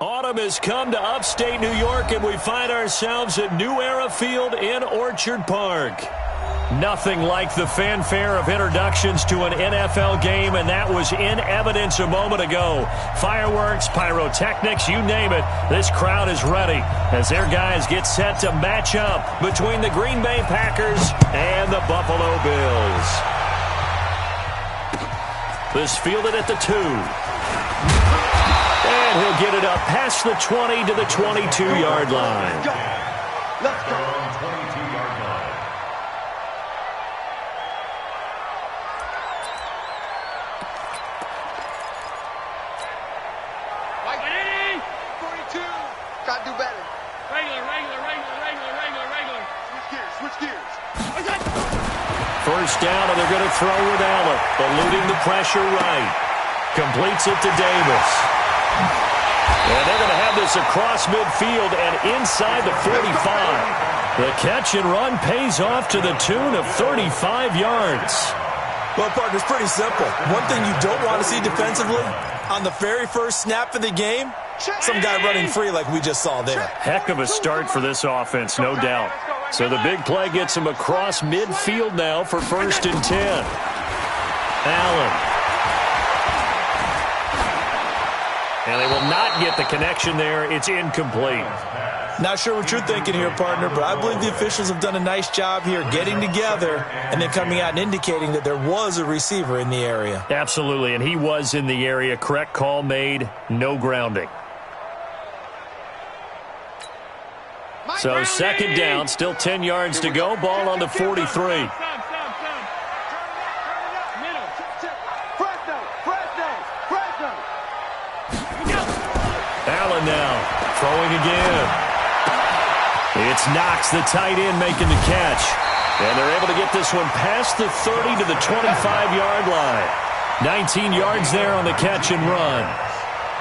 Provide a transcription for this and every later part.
Autumn has come to upstate New York, and we find ourselves at New Era Field in Orchard Park. Nothing like the fanfare of introductions to an NFL game, and that was in evidence a moment ago. Fireworks, pyrotechnics, you name it. This crowd is ready as their guys get set to match up between the Green Bay Packers and the Buffalo Bills. This fielded at the 2. And he'll get it up past the 20 to the 22-yard line. Let's go. 22-yard line. White. 42. Gotta do better. Regular. Switch gears. First down, and they're going to throw with Allen, eluding the pressure right. Completes it to Davis. And they're going to have this across midfield and inside the 45. The catch and run pays off to the tune of 35 yards. Well, partner, it's pretty simple. One thing you don't want to see defensively, on the very first snap of the game, some guy running free like we just saw there. Heck of a start for this offense, no doubt. So the big play gets him across midfield now for 1st and 10. Allen. And they will not get the connection there. It's incomplete. Not sure what you're thinking here, partner, but I believe the officials have done a nice job here getting together and then coming out and indicating that there was a receiver in the area. Absolutely, and he was in the area. Correct call made, no grounding. So 2nd down, still 10 yards to go. Ball on the 43. Allen now, throwing again. It's Knox, the tight end, making the catch. And they're able to get this one past the 30 to the 25-yard line. 19 yards there on the catch and run.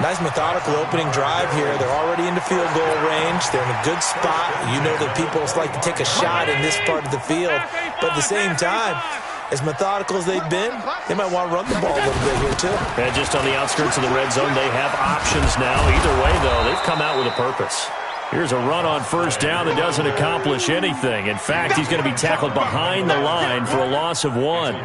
Nice methodical opening drive here. They're already into field goal range. They're in a good spot. You know that people like to take a shot in this part of the field. But at the same time, as methodical as they've been, they might want to run the ball a little bit here too. And just on the outskirts of the red zone, they have options now. Either way, though, they've come out with a purpose. Here's a run on 1st down that doesn't accomplish anything. In fact, he's going to be tackled behind the line for a loss of 1.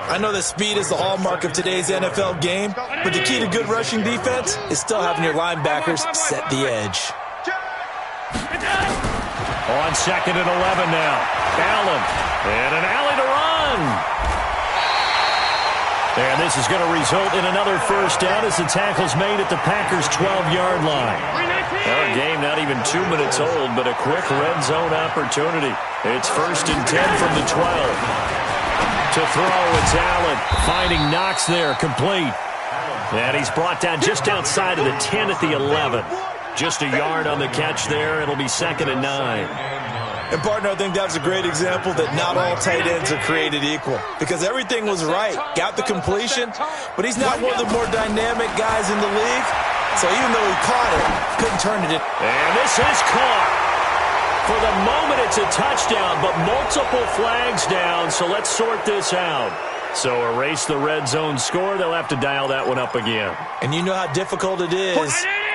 I know that speed is the hallmark of today's NFL game, but the key to good rushing defense is still having your linebackers set the edge. On 2nd and 11 now. Allen. And an alley to run. And this is going to result in another 1st down as the tackle's made at the Packers' 12-yard line. Our game not even 2 minutes old, but a quick red zone opportunity. It's 1st and 10 from the 12. To throw, it's Allen. Finding Knox there, complete. And he's brought down just outside of the 10 at the 11. Just a yard on the catch there. It'll be 2nd and 9. And, partner, I think that was a great example that not all tight ends are created equal. Because everything was right. Got the completion, but he's not one of the more dynamic guys in the league. So even though he caught it, couldn't turn it in. And this is caught. For the moment, it's a touchdown, but multiple flags down, so let's sort this out. So erase the red zone score. They'll have to dial that one up again. And you know how difficult it is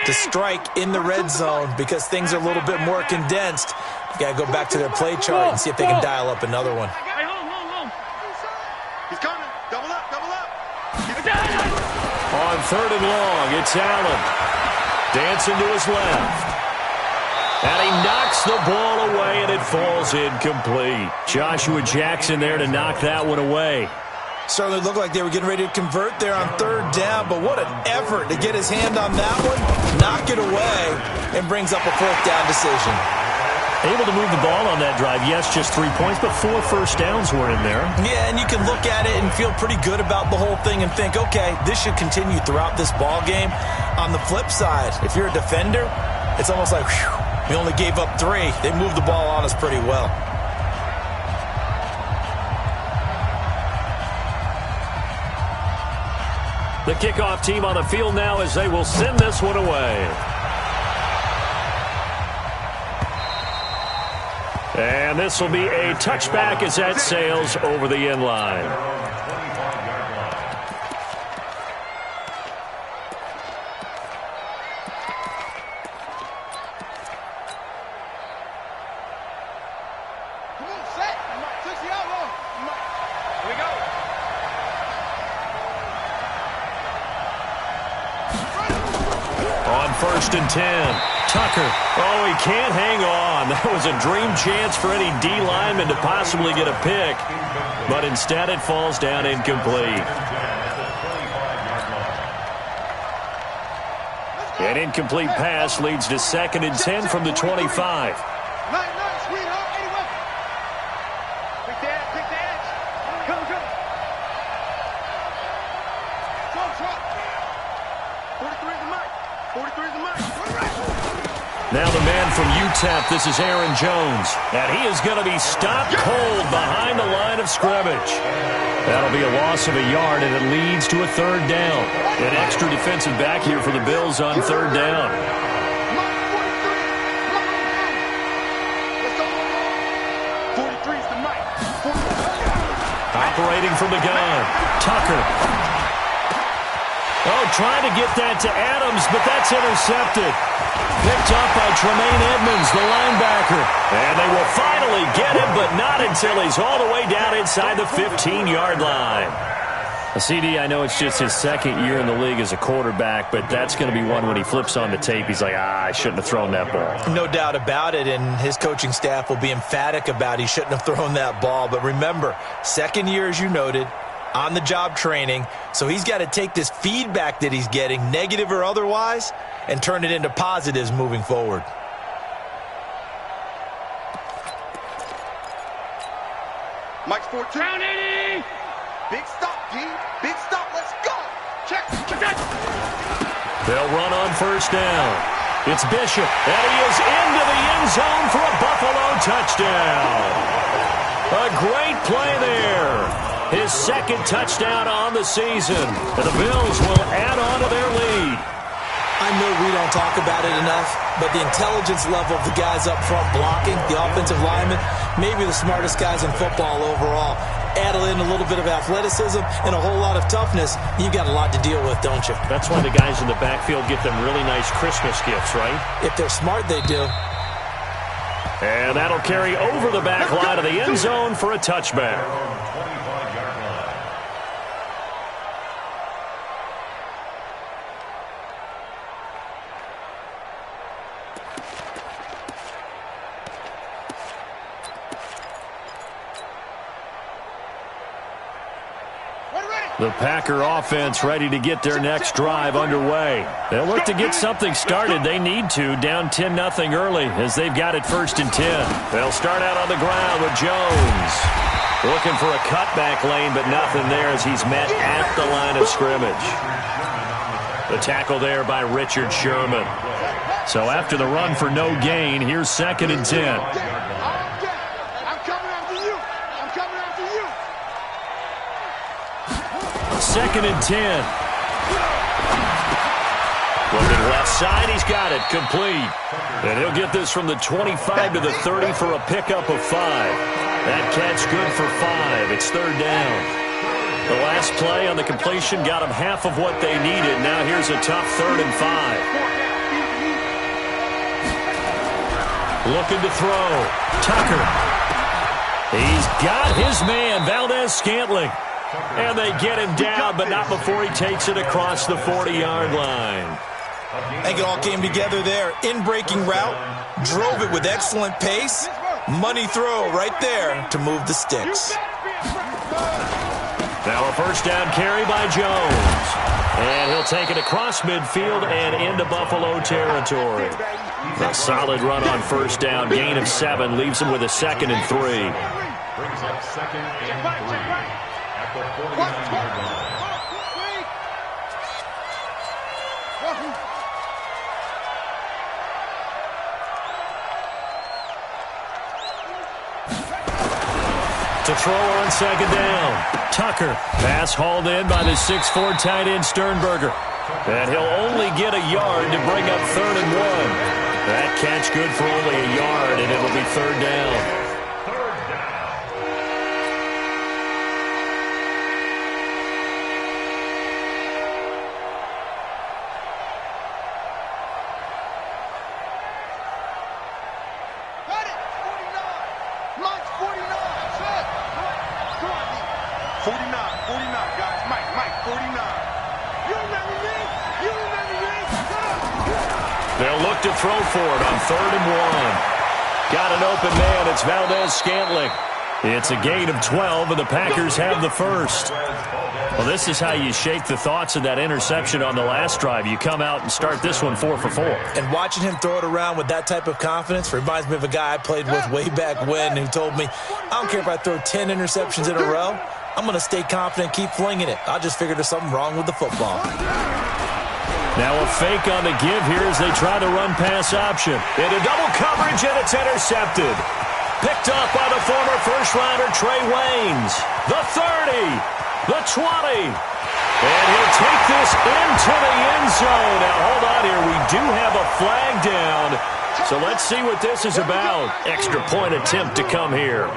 to strike in the red zone because things are a little bit more condensed. You got to go back to their play chart and see if they can dial up another one. He's coming. Double up. On 3rd and long, it's Allen. Dancing to his left. And he knocks the ball away, and it falls incomplete. Joshua Jackson there to knock that one away. Certainly looked like they were getting ready to convert there on 3rd down, but what an effort to get his hand on that one, knock it away, and brings up a 4th down decision. Able to move the ball on that drive. Yes, just 3 points, but 4 first downs were in there. Yeah, and you can look at it and feel pretty good about the whole thing and think, okay, this should continue throughout this ball game. On the flip side, if you're a defender, it's almost like, whew, we only gave up 3. They moved the ball on us pretty well. The kickoff team on the field now as they will send this one away. And this will be a touchback as that sails over the end line. On 1st and 10. Tucker. Oh, he can't hang on. That was a dream chance for any D lineman to possibly get a pick. But instead it falls down incomplete. An incomplete pass leads to 2nd and 10 from the 25. Now the man from UTEP, this is Aaron Jones. And he is going to be stopped cold behind the line of scrimmage. That'll be a loss of a yard, and it leads to a 3rd down. An extra defensive back here for the Bills on 3rd down. Operating from the gun, Tucker. Oh, trying to get that to Adams, but that's intercepted. Picked up by Tremaine Edmonds, the linebacker. And they will finally get him, but not until he's all the way down inside the 15-yard line. CD, I know it's just his 2nd year in the league as a quarterback, but that's going to be one when he flips on the tape, he's like, I shouldn't have thrown that ball. No doubt about it, and his coaching staff will be emphatic about he shouldn't have thrown that ball. But remember, 2nd year, as you noted, on-the-job training, so he's got to take this feedback that he's getting, negative or otherwise, and turn it into positives moving forward. Mike's 14. Down 80. Big stop, D. Big stop. Let's go. Check. They'll run on 1st down. It's Bishop, and he is into the end zone for a Buffalo touchdown. A great play there. His 2nd touchdown on the season. And the Bills will add on to their lead. I know we don't talk about it enough, but the intelligence level of the guys up front blocking, the offensive linemen, maybe the smartest guys in football overall. Add in a little bit of athleticism and a whole lot of toughness, you got a lot to deal with, don't you? That's why the guys in the backfield get them really nice Christmas gifts, right? If they're smart, they do. And that'll carry over the back line of the end zone for a touchback. The Packer offense ready to get their next drive underway. They'll look to get something started. They need to, down 10-0 early as they've got it 1st and 10. They'll start out on the ground with Jones. Looking for a cutback lane, but nothing there as he's met at the line of scrimmage. The tackle there by Richard Sherman. So after the run for no gain, here's 2nd and 10. 2nd and 10. Looking left side, he's got it, complete. And he'll get this from the 25 to the 30 for a pickup of 5. That catch good for 5. It's 3rd down. The last play on the completion got them half of what they needed. Now here's a tough 3rd and 5. Looking to throw. Tucker. He's got his man, Valdez-Scantling. And they get him down, but not before he takes it across the 40-yard line. I think it all came together there. In-breaking route, drove it with excellent pace. Money throw right there to move the sticks. Now a 1st down carry by Jones. And he'll take it across midfield and into Buffalo territory. A solid run on 1st down, gain of 7, leaves him with a 2nd and 3. Brings up 2nd and 3 at the 49-yard line. To throw on 2nd down. Tucker. Pass hauled in by the 6'4" tight end Sternberger. And he'll only get a yard to bring up 3rd and 1. That catch good for only a yard, and it'll be 3rd down. They'll look to throw for it on 3rd and 1. Got an open man. It's Valdez-Scantling. It's a gain of 12, and the Packers have the first. Well, this is how you shake the thoughts of that interception on the last drive. You come out and start this one 4 for 4. And watching him throw it around with that type of confidence reminds me of a guy I played with way back when who told me, I don't care if I throw 10 interceptions in a row. I'm going to stay confident and keep flinging it. I just figured there's something wrong with the football. Now a fake on the give here as they try to run pass option. Into double coverage, and it's intercepted. Picked up by the former first-rounder Trey Waynes. The 30, the 20. And he'll take this into the end zone. Now hold on here. We do have a flag down. So let's see what this is about. Extra point attempt to come here.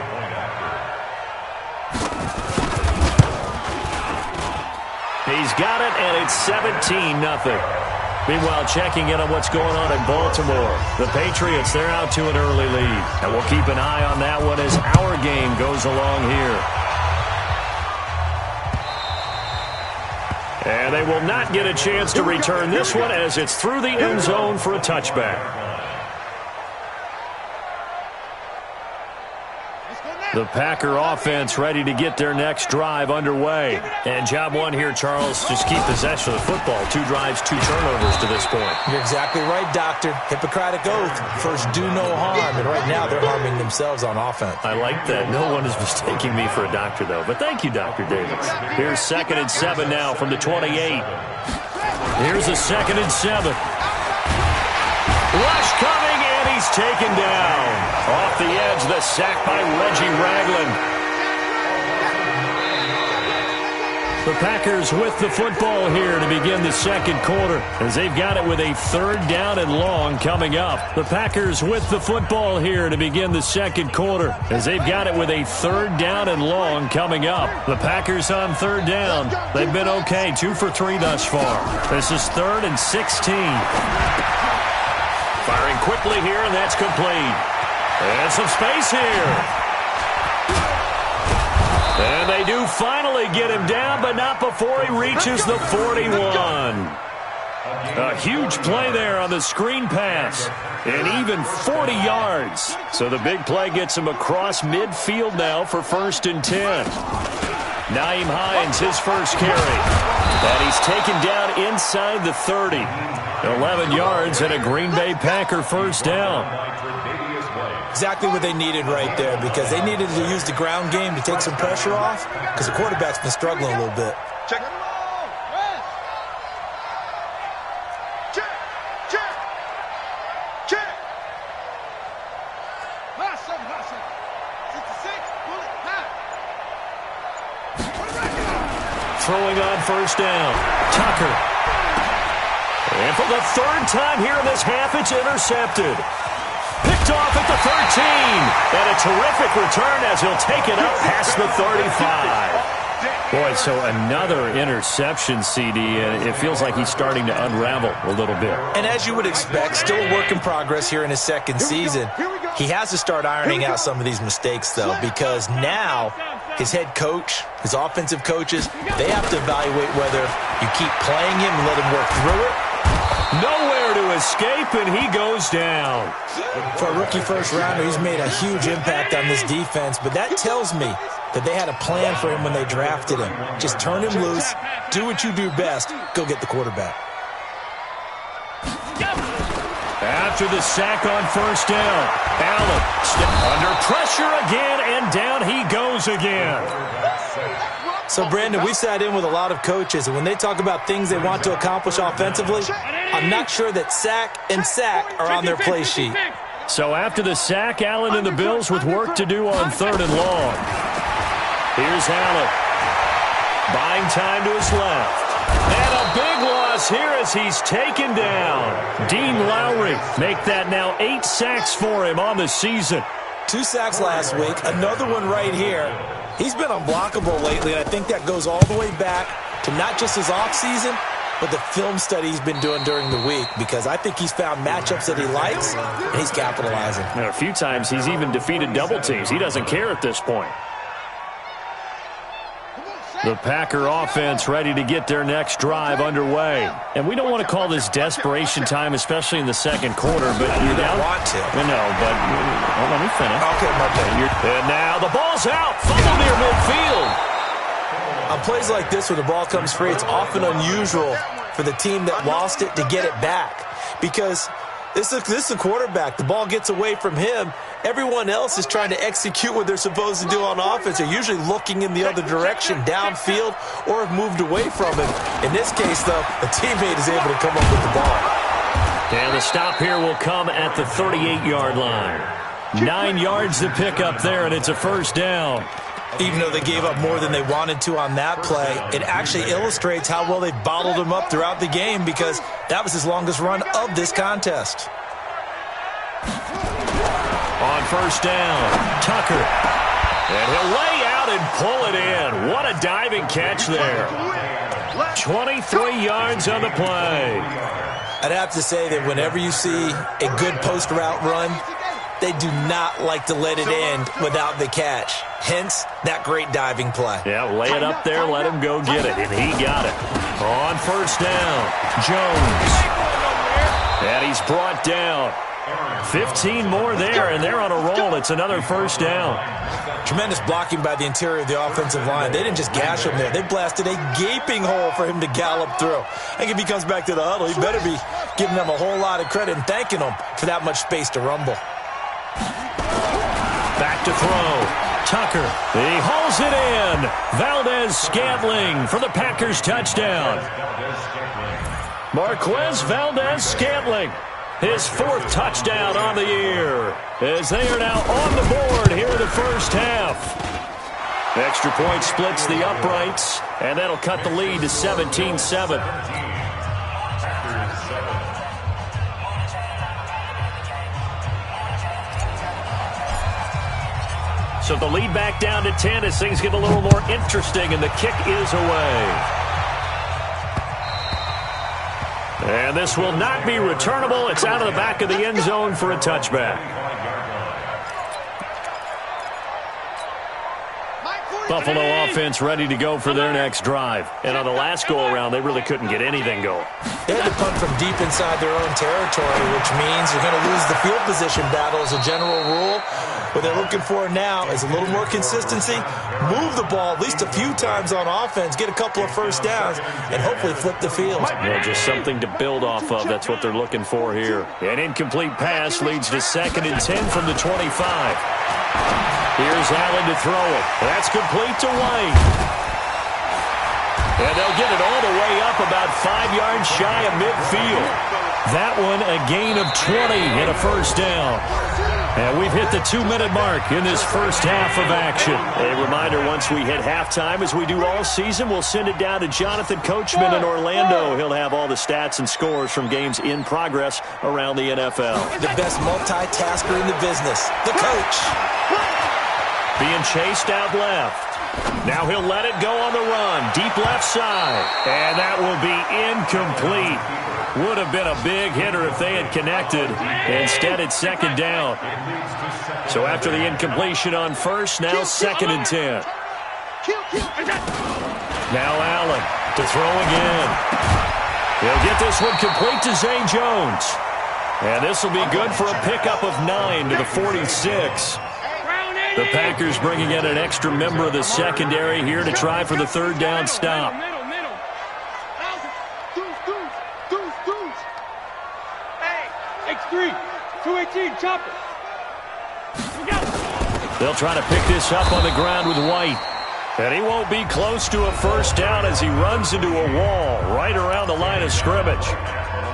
He's got it, and it's 17-0. Meanwhile, checking in on what's going on in Baltimore. The Patriots, they're out to an early lead. And we'll keep an eye on that one as our game goes along here. And they will not get a chance to return this one as it's through the end zone for a touchback. The Packer offense ready to get their next drive underway. And job one here, Charles, just keep possession of the football. 2 drives, 2 turnovers to this point. You're exactly right, Doctor. Hippocratic oath. First, do no harm. And right now, they're harming themselves on offense. I like that. No one is mistaking me for a doctor, though. But thank you, Dr. Davis. Here's 2nd and 7 now from the 28. Here's a 2nd and 7. Rush coming, and he's taken down. Off the edge, the sack by Reggie Ragland. The Packers with the football here to begin the second quarter as they've got it with a 3rd down and long coming up. The Packers with the football here to begin the second quarter as they've got it with a 3rd down and long coming up. The Packers on 3rd down. They've been okay, 2 for 3 thus far. This is 3rd and 16. Firing quickly here, and that's complete. And some space here. And they do finally get him down, but not before he reaches the 41. A huge play there on the screen pass. And even 40 yards. So the big play gets him across midfield now for 1st and 10. Nyheim Hines, his first carry. And he's taken down inside the 30. 11 yards and a Green Bay Packer first down. Exactly what they needed right there, because they needed to use the ground game to take some pressure off, because the quarterback's been struggling a little bit. Check. Check. Check. Check. Throwing on 1st down. Tucker. And for the 3rd time here in this half, it's intercepted. Picked off at the 13. And a terrific return as he'll take it up past the 35. Boy, so another interception, CD, and it feels like he's starting to unravel a little bit. And as you would expect, still a work in progress here in his 2nd season. He has to start ironing out some of these mistakes, though, because now his head coach, his offensive coaches, they have to evaluate whether you keep playing him and let him work through it. Nowhere to escape, and he goes down. For a rookie first-rounder, he's made a huge impact on this defense, but that tells me that they had a plan for him when they drafted him. Just turn him loose, do what you do best, go get the quarterback. After the sack on 1st down, Allen under pressure again, and down he goes again. So, Brandon, we sat in with a lot of coaches, and when they talk about things they want to accomplish offensively, I'm not sure that sack and sack are on their play sheet. So after the sack, Allen and the Bills with work to do on 3rd and long. Here's Allen. Buying time to his left. And a big loss here as he's taken down. Dean Lowry make that now 8 sacks for him on the season. 2 sacks last week, another one right here. He's been unblockable lately, and I think that goes all the way back to not just his offseason, but the film study he's been doing during the week, because I think he's found matchups that he likes, and he's capitalizing. And a few times he's even defeated double teams. He doesn't care at this point. The The Packer offense ready to get their next drive underway. And we don't want to call this desperation time, especially in the second quarter, but you don't want to. I know, but well, let me finish. Okay, my bad. And now the ball's out. Fumble near midfield. On plays like this where the ball comes free, it's often unusual for the team that lost it to get it back. Because this is a quarterback. The ball gets away from him. Everyone else is trying to execute what they're supposed to do on offense. They're usually looking in the other direction, downfield, or have moved away from him. In this case, though, a teammate is able to come up with the ball. And the stop here will come at the 38-yard line. 9 yards to pick up there, and it's a first down. Even though they gave up more than they wanted to on that play, it actually illustrates how well they bottled him up throughout the game because that was his longest run of this contest. On first down, Tucker. And he'll lay out and pull it in. What a diving catch there. 23 yards on the play. I'd have to say that whenever you see a good post route run, they do not like to let it end without the catch. Hence, that great diving play. Yeah, lay it up there, let him go get it, and he got it. On first down, Jones. And he's brought down. 15 more there, and they're on a roll. It's another first down. Tremendous blocking by the interior of the offensive line. They didn't just gash him there. They blasted a gaping hole for him to gallop through. I think if he comes back to the huddle, he better be giving them a whole lot of credit and thanking them for that much space to rumble. Back to throw. Tucker. He hauls it in. Valdez-Scantling for the Packers touchdown. Marquez Valdez-Scantling. His fourth touchdown on the year. As they are now on the board here in the first half. Extra point splits the uprights. And that'll cut the lead to 17-7. So the lead back down to 10 as things get a little more interesting, and the kick is away. And this will not be returnable. It's out of the back of the end zone for a touchback. Buffalo offense ready to go for their next drive. And on the last go-around, they really couldn't get anything going. They had to punt from deep inside their own territory, which means you're going to lose the field position battle as a general rule. What they're looking for now is a little more consistency, move the ball at least a few times on offense, get a couple of first downs, and hopefully flip the field. Yeah, just something to build off of. That's what they're looking for here. An incomplete pass leads to 2nd and 10 from the 25. Here's Allen to throw it. That's complete to White. And they'll get it all the way up about 5 yards shy of midfield. That one a gain of 20 and a first down. And we've hit the 2-minute mark in this first half of action. A reminder, once we hit halftime, as we do all season, we'll send it down to Jonathan Coachman in Orlando. He'll have all the stats and scores from games in progress around the NFL. The best multitasker in the business, the coach. Being chased out left. Now he'll let it go on the run. Deep left side. And that will be incomplete. Would have been a big hitter if they had connected. Instead, it's 2nd down. So after the incompletion on first, now 2nd and 10. Now Allen to throw again. He'll get this one complete to Zay Jones. And this will be good for a pickup of 9 to the 46. The Packers bringing in an extra member of the secondary here to try for the 3rd down stop. X3, 218, chopper. They'll try to pick this up on the ground with White. And he won't be close to a first down as he runs into a wall right around the line of scrimmage.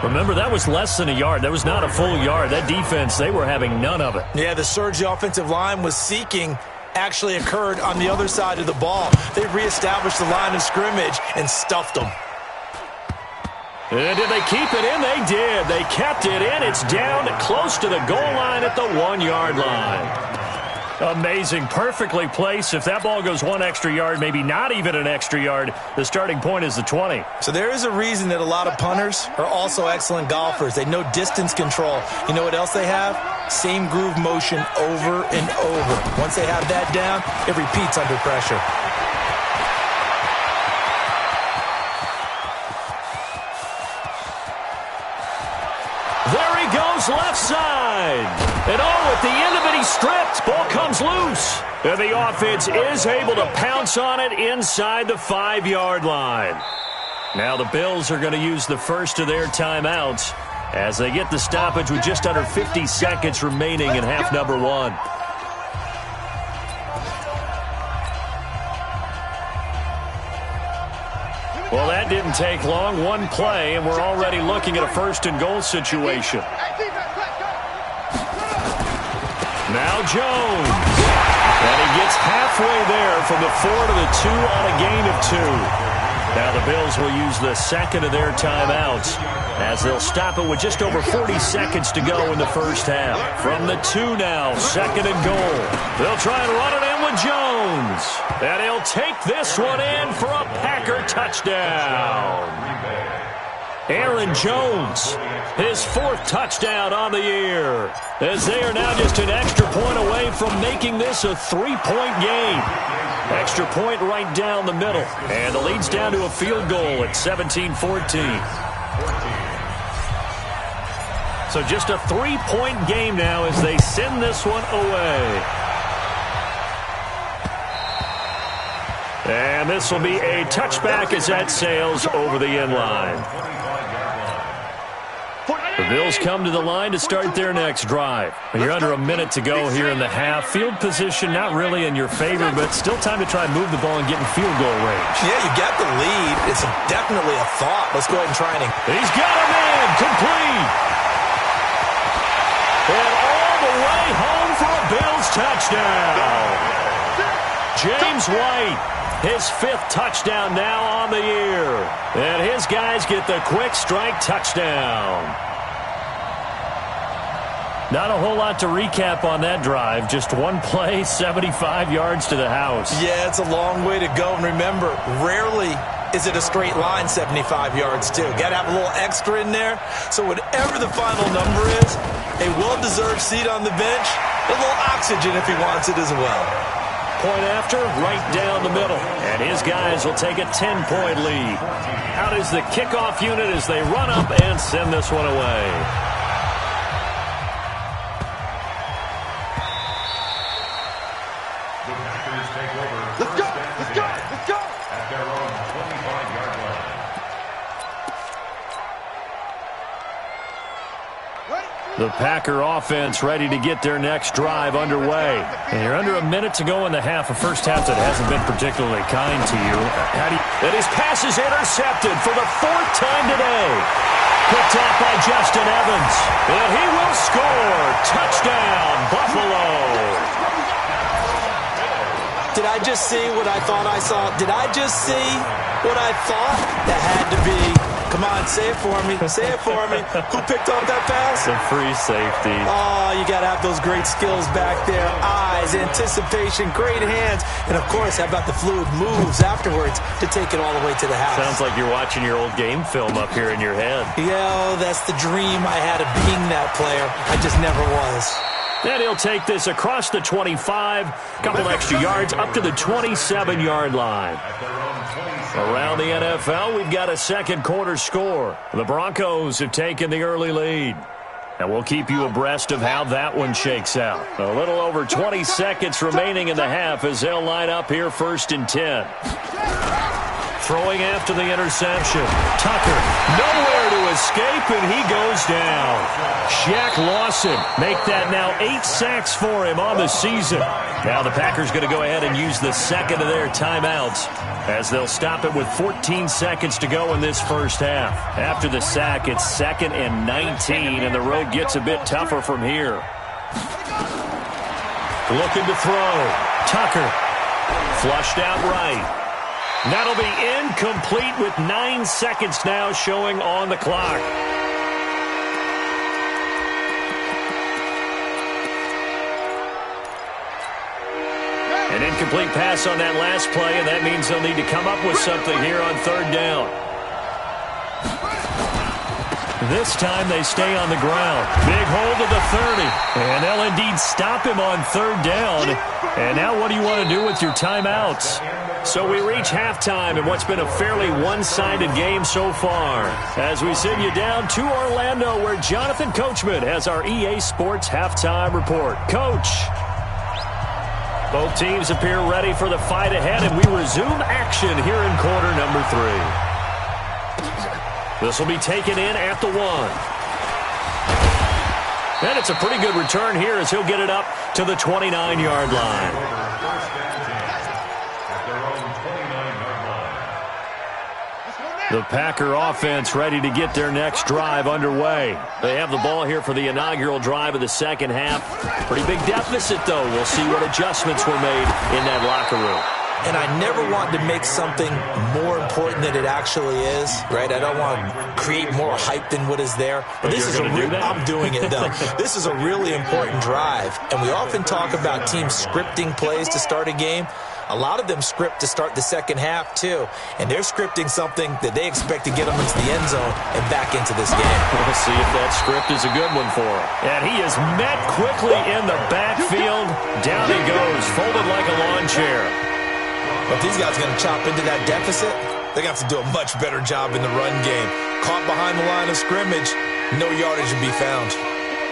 Remember, that was less than a yard. That was not a full yard. That defense, they were having none of it. Yeah, the surge the offensive line was seeking actually occurred on the other side of the ball. They reestablished the line of scrimmage and stuffed them. And did they keep it in? They did. They kept it in. It's down close to the goal line at the 1-yard line. Amazing. Perfectly placed. If that ball goes 1 extra yard, maybe not even an extra yard, the starting point is the 20. So there is a reason that a lot of punters are also excellent golfers. They know distance control. You know what else they have? Same groove motion over and over. Once they have that down, it repeats under pressure. There he goes left side. And at the end of it, he's stripped. Ball comes loose. And the offense is able to pounce on it inside the 5-yard line. Now the Bills are going to use the first of their timeouts as they get the stoppage with just under 50 seconds remaining in half number 1. Well, that didn't take long. One play, and we're already looking at a first-and-goal situation. Now Jones. And he gets halfway there from the 4 to the 2 on a gain of 2. Now the Bills will use the second of their timeouts as they'll stop it with just over 40 seconds to go in the first half. From the 2 now, second and goal. They'll try and run it in with Jones. And he'll take this one in for a Packer touchdown. Aaron Jones, his 4th touchdown on the year, as they are now just an extra point away from making this a 3-point game. Extra point right down the middle, and the lead's down to a field goal at 17-14. So just a 3-point game now as they send this one away. And this will be a touchback as that sails over the end line. The Bills come to the line to start their next drive. You're under a minute to go here in the half. Field position not really in your favor, but still time to try and move the ball and get in field goal range. Yeah, you got the lead. It's definitely a thought. Let's go ahead and try it. He's got him in. Complete. And all the way home for a Bills touchdown. James White, his 5th touchdown now on the year. And his guys get the quick strike touchdown. Not a whole lot to recap on that drive. Just one play, 75 yards to the house. Yeah, it's a long way to go. And remember, rarely is it a straight line 75 yards, too. Got to have a little extra in there. So whatever the final number is, a well-deserved seat on the bench, a little oxygen if he wants it as well. Point after, right down the middle. And his guys will take a 10-point lead. Out is the kickoff unit as they run up and send this one away. The Packer offense ready to get their next drive underway. And you're under a minute to go in the half, a first half that hasn't been particularly kind to you. And his pass is intercepted for the 4th time today. Picked off by Justin Evans. And he will score. Touchdown, Buffalo. Did I just see what I thought I saw? Did I just see what I thought? That had to be. Come on, say it for me. Say it for me. Who picked off that pass? The free safety. Oh, you got to have those great skills back there. Eyes, anticipation, great hands. And, of course, how about the fluid moves afterwards to take it all the way to the house? Sounds like you're watching your old game film up here in your head. Yeah, that's the dream I had of being that player. I just never was. And he'll take this across the 25, couple extra yards up to the 27-yard line. Around the NFL, we've got a second quarter score. The Broncos have taken the early lead. And we'll keep you abreast of how that one shakes out. A little over 20 seconds remaining in the half as they'll line up here 1st and 10. Throwing after the interception. Tucker, nowhere to escape, and he goes down. Shaq Lawson, make that now 8 sacks for him on the season. Now the Packers going to go ahead and use the second of their timeouts as they'll stop it with 14 seconds to go in this first half. After the sack, it's 2nd and 19, and the road gets a bit tougher from here. Looking to throw. Tucker, flushed out right. That'll be incomplete with 9 seconds now showing on the clock. An incomplete pass on that last play, and that means they'll need to come up with something here on 3rd down. This time they stay on the ground. Big hold of the 30. And they'll indeed stop him on 3rd down. And now what do you want to do with your timeouts? So we reach halftime in what's been a fairly one-sided game so far. As we send you down to Orlando, where Jonathan Coachman has our EA Sports Halftime Report. Coach. Both teams appear ready for the fight ahead, and we resume action here in quarter number 3. This will be taken in at the 1. And it's a pretty good return here as he'll get it up to the 29-yard line. The Packer offense ready to get their next drive underway. They have the ball here for the inaugural drive of the second half. Pretty big deficit, though. We'll see what adjustments were made in that locker room. And I never want to make something more important than it actually is, right? I don't want to create more hype than what is there. But this is I'm doing it, though. This is a really important drive. And we often talk about teams scripting plays to start a game. A lot of them script to start the second half, too. And they're scripting something that they expect to get them into the end zone and back into this game. We'll see if that script is a good one for him. And he is met quickly in the backfield. Down he goes, folded like a lawn chair. But if these guys are going to chop into that deficit, they're going to have to do a much better job in the run game. Caught behind the line of scrimmage, no yardage to be found.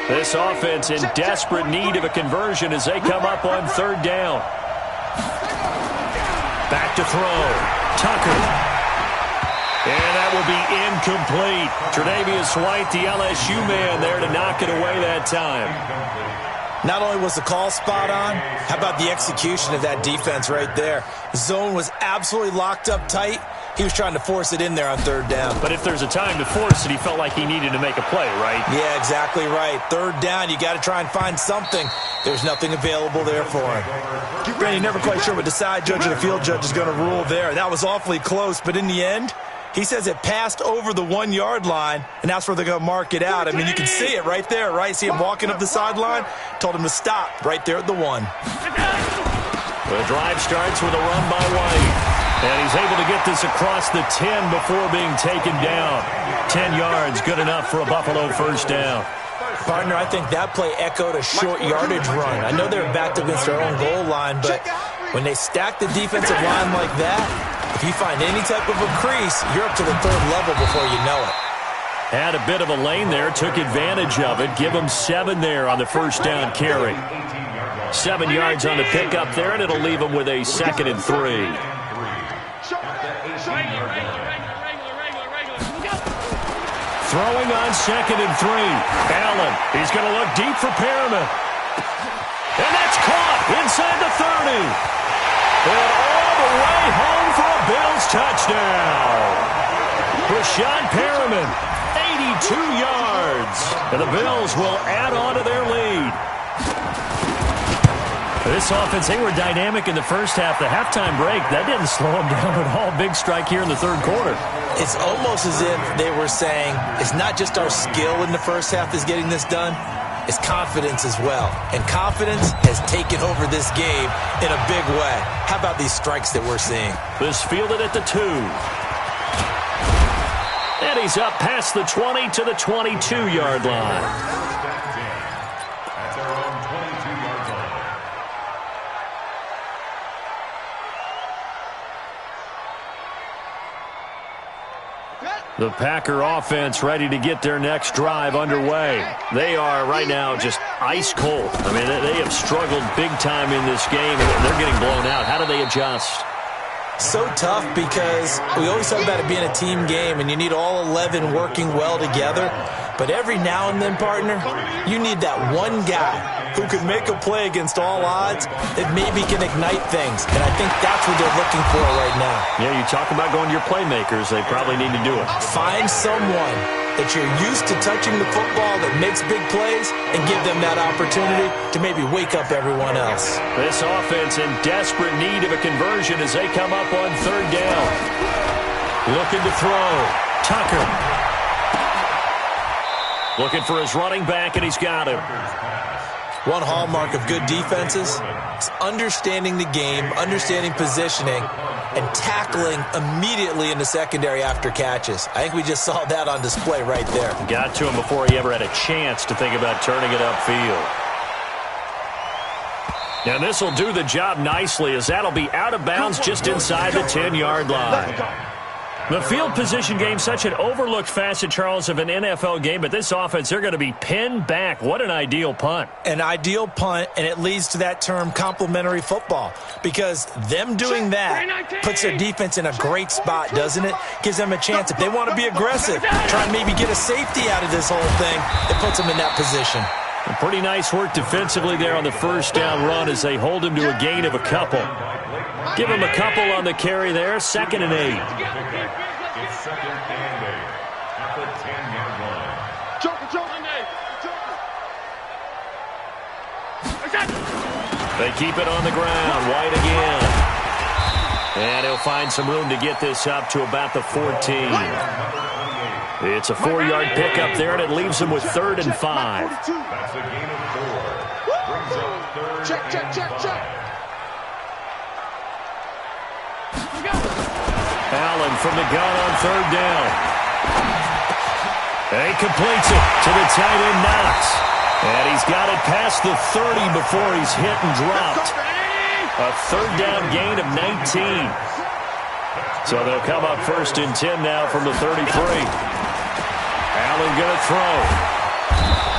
This offense in desperate need of a conversion as they come up on third down. Back to throw. Tucker. And that will be incomplete. Tre'Davious White, the LSU man, there to knock it away that time. Not only was the call spot on, how about the execution of that defense right there? Zone was absolutely locked up tight. He was trying to force it in there on third down. But if there's a time to force it, he felt like he needed to make a play, right? Yeah, exactly right. Third down, you got to try and find something. There's nothing available there for him. You're never quite sure what the side judge or the field judge is going to rule there. That was awfully close, but in the end, he says it passed over the 1-yard line, and that's where they're going to mark it out. I mean, you can see it right there, right? See him walking up the sideline? Told him to stop right there at the 1. The drive starts with a run by White. And he's able to get this across the 10 before being taken down. 10 yards, good enough for a Buffalo first down. Partner, I think that play echoed a short yardage run. I know they're backed against their own goal line, but when they stack the defensive line like that, if you find any type of a crease, you're up to the third level before you know it. Had a bit of a lane there, took advantage of it. Give them 7 there on the first down carry. 7 yards on the pickup there, and it'll leave them with a 2nd and 3. Throwing on 2nd and 3. Allen, he's going to look deep for Perriman. And that's caught inside the 30. And all the way home for a Bills touchdown. Rashad Perriman, 82 yards. And the Bills will add on to their lead. This offense, they were dynamic in the first half. The halftime break, that didn't slow them down at all. Big strike here in the third quarter. It's almost as if they were saying, it's not just our skill in the first half that's getting this done, it's confidence as well. And confidence has taken over this game in a big way. How about these strikes that we're seeing? This fielded at the 2. And he's up past the 20 to the 22-yard line. The Packer offense ready to get their next drive underway. They are right now just ice cold. I mean, they have struggled big time in this game. They're getting blown out. How do they adjust? So tough because we always talk about it being a team game and you need all 11 working well together. But every now and then, partner, you need that one guy who can make a play against all odds that maybe can ignite things. And I think that's what they're looking for right now. Yeah, you talk about going to your playmakers. They probably need to do it. Find someone that you're used to touching the football that makes big plays and give them that opportunity to maybe wake up everyone else. This offense in desperate need of a conversion as they come up on third down. Looking to throw. Tucker. Looking for his running back, and he's got him. One hallmark of good defenses is understanding the game, understanding positioning, and tackling immediately in the secondary after catches. I think we just saw that on display right there. Got to him before he ever had a chance to think about turning it upfield. And this will do the job nicely, as that'll be out of bounds just inside the 10-yard line. The field position game, such an overlooked facet, Charles, of an NFL game, but this offense, they're going to be pinned back. What an ideal punt. An ideal punt, and it leads to that term complementary football, because them doing that puts their defense in a great spot, doesn't it? Gives them a chance. If they want to be aggressive, try and maybe get a safety out of this whole thing, it puts them in that position. Pretty nice work defensively there on the first down run as they hold him to a gain of a couple. Give him a couple on the carry there, 2nd and 8. It's 2nd and 8 at the 10-yard line. They keep it on the ground. White again. And he'll find some room to get this up to about the 14. It's a 4-yard pickup there, and it leaves him with 3rd and 5. That's a gain of 4. Brings up 3rd. Check. Allen from the gun on 3rd down. And he completes it to the tight end, Knox. And he's got it past the 30 before he's hit and dropped. A 3rd down gain of 19. So they'll come up 1st and 10 now from the 33. Allen going to throw.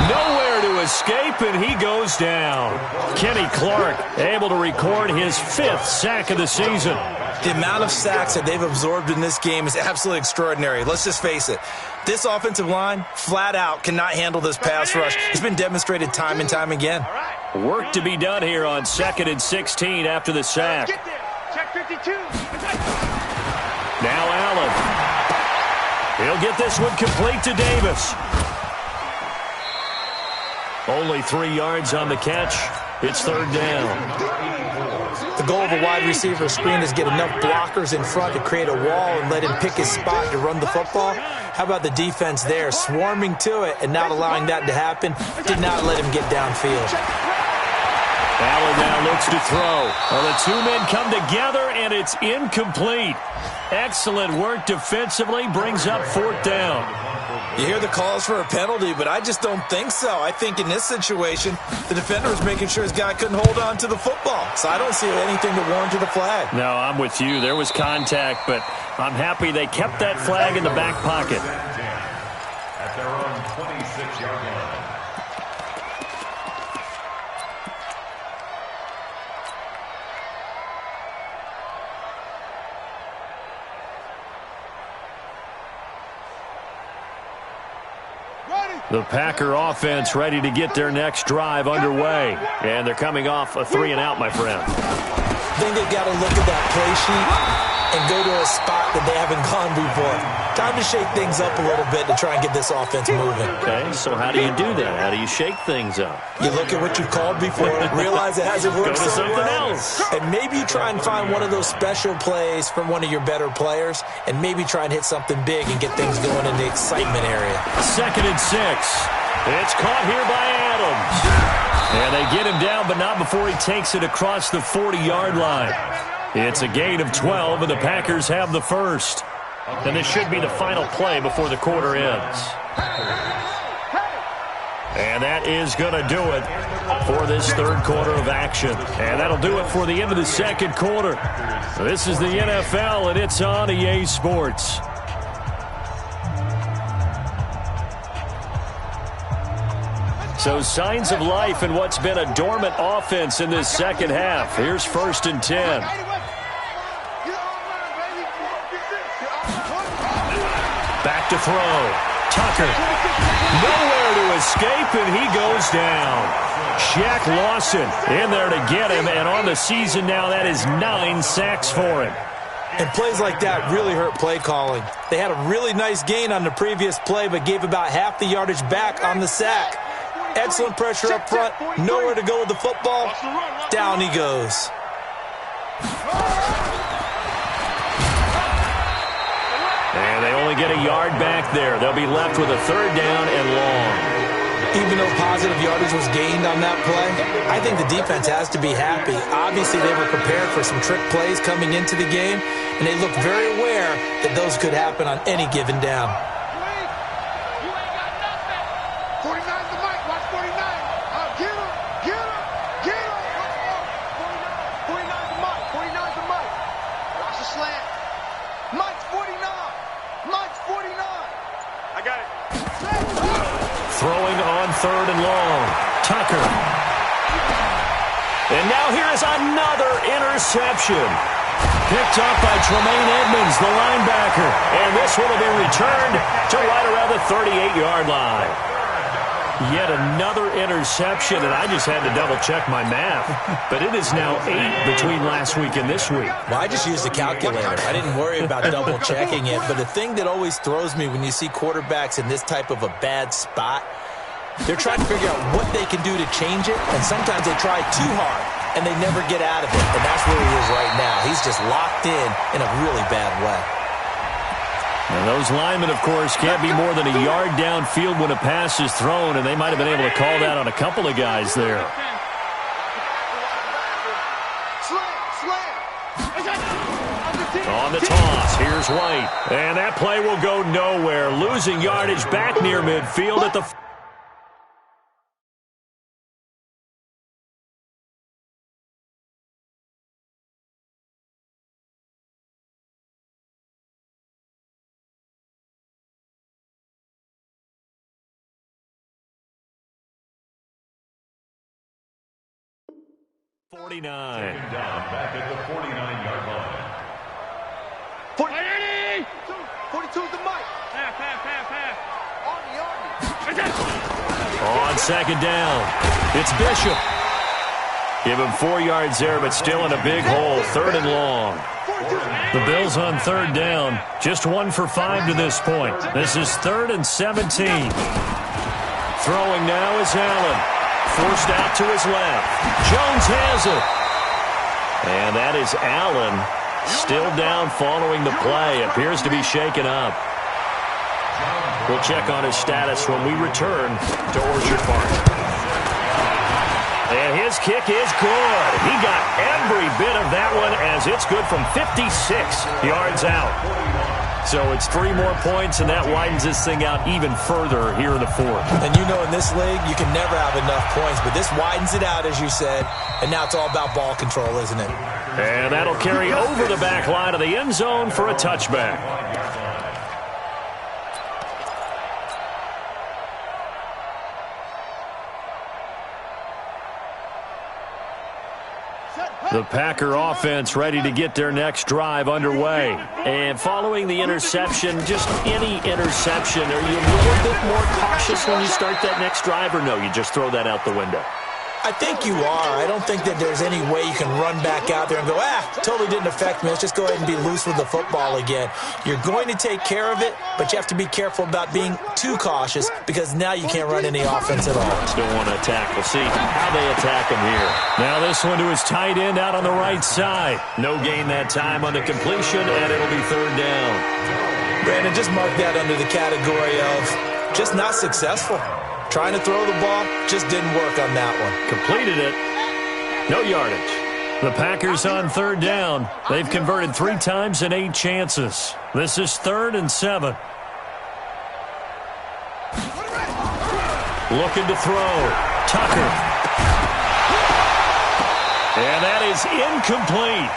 Nowhere to escape, and he goes down. Kenny Clark able to record his 5th sack of the season. The amount of sacks that they've absorbed in this game is absolutely extraordinary. Let's just face it. This offensive line, flat out, cannot handle this pass rush. It's been demonstrated time and time again. Work to be done here on 2nd and 16 after the sack. Check 52. Now Allen. He'll get this one complete to Davis. Only 3 yards on the catch. It's 3rd down. The goal of a wide receiver screen is get enough blockers in front to create a wall and let him pick his spot to run the football. How about the defense there, swarming to it and not allowing that to happen? Did not let him get downfield. Allen now looks to throw. Well, the 2 men come together, and it's incomplete. Excellent work defensively, brings up 4th down. You hear the calls for a penalty, but I just don't think so. I think in this situation, the defender was making sure his guy couldn't hold on to the football. So I don't see anything to warrant a flag. No, I'm with you. There was contact, but I'm happy they kept that flag in the back pocket. At their own 26-yard line. The Packer offense ready to get their next drive underway. And they're coming off a 3-and-out, my friend. I think they've got to look at that play sheet and go to a spot that they haven't gone before. Time to shake things up a little bit to try and get this offense moving. Okay, so how do you do that? How do you shake things up? You look at what you've called before, realize it hasn't worked Go to so something well, else. and maybe you try and find one of those special plays from one of your better players, and maybe try and hit something big and get things going in the excitement area. 2nd and 6. It's caught here by Adams. And they get him down, but not before he takes it across the 40-yard line. It's a gain of 12, and the Packers have the first. And this should be the final play before the quarter ends. And that is going to do it for this 3rd quarter of action. And that'll do it for the end of the 2nd quarter. This is the NFL, and it's on EA Sports. So signs of life in what's been a dormant offense in this second half. Here's 1st and 10. Back to throw. Tucker. Nowhere to escape, and he goes down. Shaq Lawson in there to get him, and on the season now, that is 9 sacks for him. And plays like that really hurt play calling. They had a really nice gain on the previous play, but gave about half the yardage back on the sack. Excellent pressure up front. Nowhere to go with the football. Down he goes. And they only get a yard back there. They'll be left with a 3rd down and long. Even though positive yardage was gained on that play, I think the defense has to be happy. Obviously, they were prepared for some trick plays coming into the game, and they looked very aware that those could happen on any given down. Throwing on 3rd and long. Tucker. And now here is another interception. Picked up by Tremaine Edmonds, the linebacker. And this one will be returned to right around the 38-yard line. Yet another interception, and I just had to double-check my math. But it is now 8 between last week and this week. Well, I just used a calculator. I didn't worry about double-checking it. But the thing that always throws me when you see quarterbacks in this type of a bad spot, they're trying to figure out what they can do to change it, and sometimes they try too hard, and they never get out of it. And that's where he is right now. He's just locked in a really bad way. And those linemen, of course, can't be more than a yard downfield when a pass is thrown, and they might have been able to call that on a couple of guys there. On the toss, here's White. And that play will go nowhere. Losing yardage back near midfield at the... Second down, back at the 49-yard line. 42 is the mic. On second down, it's Bishop. Give him 4 yards there, but still in a big hole. 3rd and long. The Bills on 3rd down. Just 1 for 5 to this point. This is 3rd and 17. Throwing now is Allen. Forced out to his left. Jones has it. And that is Allen. Still down following the play. Appears to be shaken up. We'll check on his status when we return to Orchard Park. And his kick is good. He got every bit of that one as it's good from 56 yards out. So it's 3 more points, and that widens this thing out even further here in the 4th. And you know in this league, you can never have enough points, but this widens it out, as you said, and now it's all about ball control, isn't it? And that'll carry over the back line of the end zone for a touchback. The Packer offense ready to get their next drive underway. And following the interception, just any interception, are you a little bit more cautious when you start that next drive, or no, you just throw that out the window? I think you are. I don't think that there's any way you can run back out there and go, totally didn't affect me. Let's just go ahead and be loose with the football again. You're going to take care of it, but you have to be careful about being too cautious because now you can't run any offense at all. Still want to attack. We'll see how they attack him here. Now this one to his tight end out on the right side. No gain that time on the completion, and it'll be 3rd down. Brandon, just mark that under the category of just not successful. Trying to throw the ball, just didn't work on that one. Completed it. No yardage. The Packers on 3rd down. They've converted 3 times in 8 chances. This is 3rd and 7. Looking to throw. Tucker. And that is incomplete.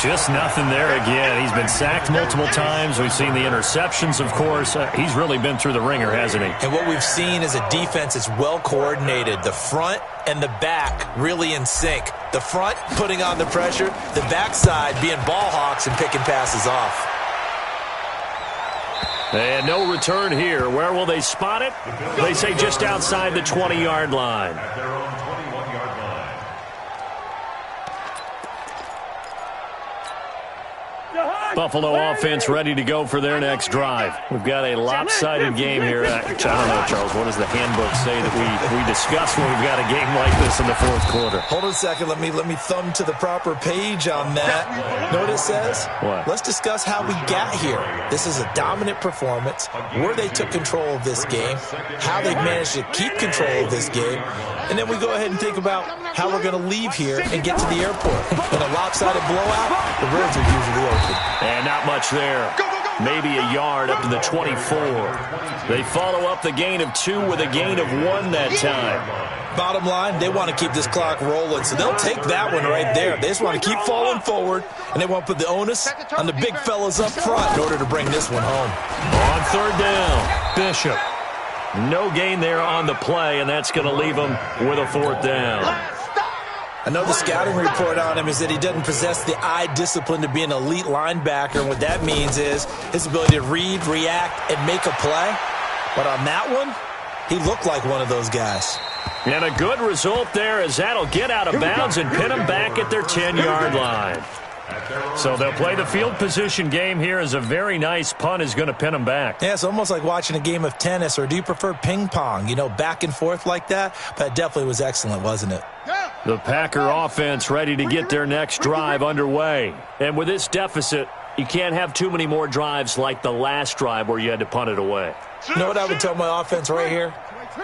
Just nothing there again. He's been sacked multiple times. We've seen the interceptions, of course. He's really been through the ringer, hasn't he? And what we've seen is a defense that's well coordinated. The front and the back really in sync. The front putting on the pressure. The backside being ball hawks and picking passes off. And no return here. Where will they spot it? They say just outside the 20-yard line. At their own 21-yard line. Buffalo offense ready to go for their next drive. We've got a lopsided game here. I don't know, Charles, what does the handbook say that we discuss when we've got a game like this in the 4th quarter? Hold on a second. Let me thumb to the proper page on that. Know what it says? What? Let's discuss how we got here. This is a dominant performance, where they took control of this game, how they've managed to keep control of this game, and then we go ahead and think about how we're going to leave here and get to the airport. In a lopsided blowout, the roads are usually open. And not much there. Maybe a yard up to the 24. They follow up the gain of 2 with a gain of 1 that time. Bottom line, they want to keep this clock rolling, so they'll take that one right there. They just want to keep falling forward, and they want to put the onus on the big fellas up front in order to bring this one home. On 3rd down, Bishop. No gain there on the play, and that's going to leave him with a 4th down. I know the scouting report on him is that he doesn't possess the eye discipline to be an elite linebacker, and what that means is his ability to read, react, and make a play. But on that one, he looked like one of those guys. And a good result there as that'll get out of bounds and pin them back at their 10-yard line. So they'll play the field position game here as a very nice punt is going to pin them back. Yeah, it's almost like watching a game of tennis, or do you prefer ping pong? You know, back and forth like that? That definitely was excellent, wasn't it? The Packer offense ready to get their next drive underway. And with this deficit, you can't have too many more drives like the last drive where you had to punt it away. You know what I would tell my offense right here?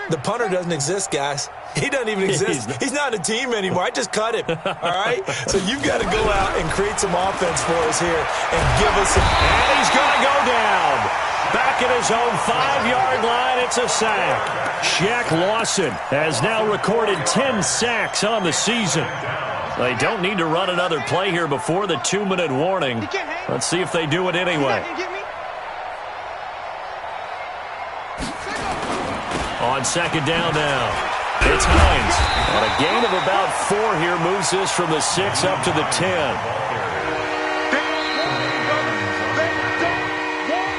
The punter doesn't exist, guys. He doesn't even exist. He's not a team anymore. I just cut him, all right? So you've got to go out and create some offense for us here and give us some. And he's going to go down. Back at his own 5-yard line, it's a sack. Shaq Lawson has now recorded 10 sacks on the season. They don't need to run another play here before the 2-minute warning. Let's see if they do it anyway. On 2nd down now, it's Hines. And a gain of about 4 here moves this from the 6 up to the 10.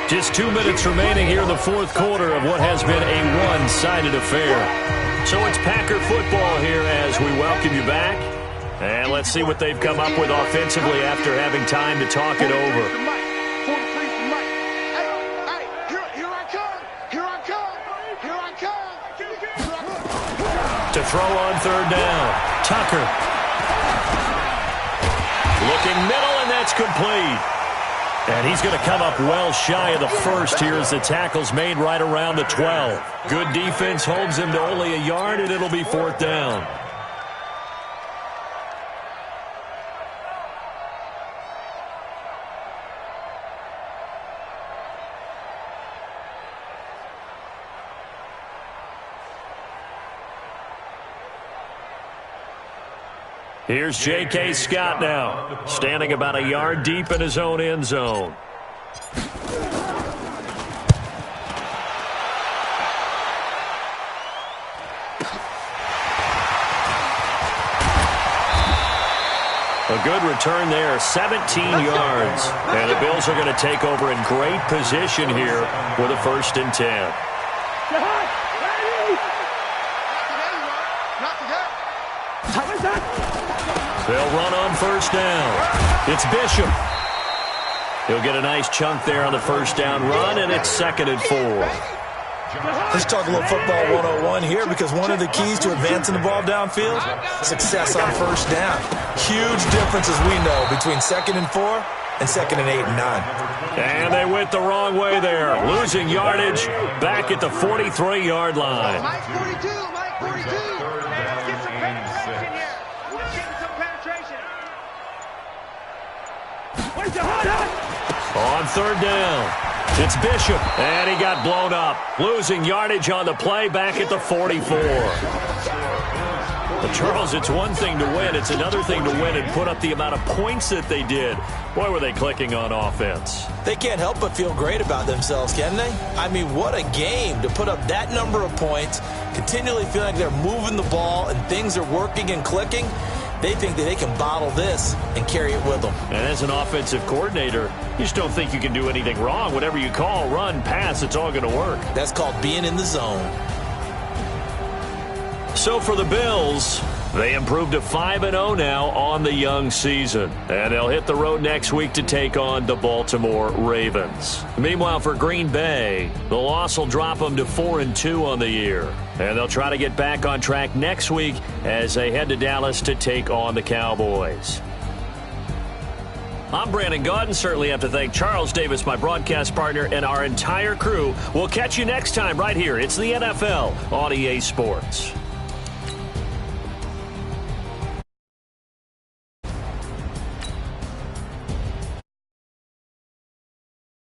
Just 2 minutes remaining here in the 4th quarter of what has been a one-sided affair. So it's Packer football here as we welcome you back. And let's see what they've come up with offensively after having time to talk it over. To throw on 3rd down. Tucker. Looking middle, and that's complete. And he's going to come up well shy of the first here as the tackle's made right around the 12. Good defense holds him to only a yard, and it'll be 4th down. Here's J.K. Scott now, standing about a yard deep in his own end zone. A good return there, 17 yards. And the Bills are going to take over in great position here with a 1st and 10. They'll run on 1st down. It's Bishop. He'll get a nice chunk there on the 1st down run, and it's 2nd and 4. Let's talk a little football 101 here, because one of the keys to advancing the ball downfield, success on 1st down. Huge difference, as we know, between 2nd and 4 and 2nd and 8 and 9. And they went the wrong way there, losing yardage back at the 43-yard line. Mike 42, Mike 42. Get some penetration here. Getting some penetration. On 3rd down, it's Bishop, and he got blown up, losing yardage on the play back at the 44. But Charles, it's one thing to win. It's another thing to win and put up the amount of points that they did. Boy, were they clicking on offense. They can't help but feel great about themselves, can they? I mean, what a game to put up that number of points, continually feeling like they're moving the ball and things are working and clicking. They think that they can bottle this and carry it with them. And as an offensive coordinator, you just don't think you can do anything wrong. Whatever you call, run, pass, it's all going to work. That's called being in the zone. So for the Bills, they improved to 5-0 now on the young season. And they'll hit the road next week to take on the Baltimore Ravens. Meanwhile, for Green Bay, the loss will drop them to 4-2 on the year. And they'll try to get back on track next week as they head to Dallas to take on the Cowboys. I'm Brandon Gaudin. Certainly have to thank Charles Davis, my broadcast partner, and our entire crew. We'll catch you next time right here. It's the NFL on EA Sports.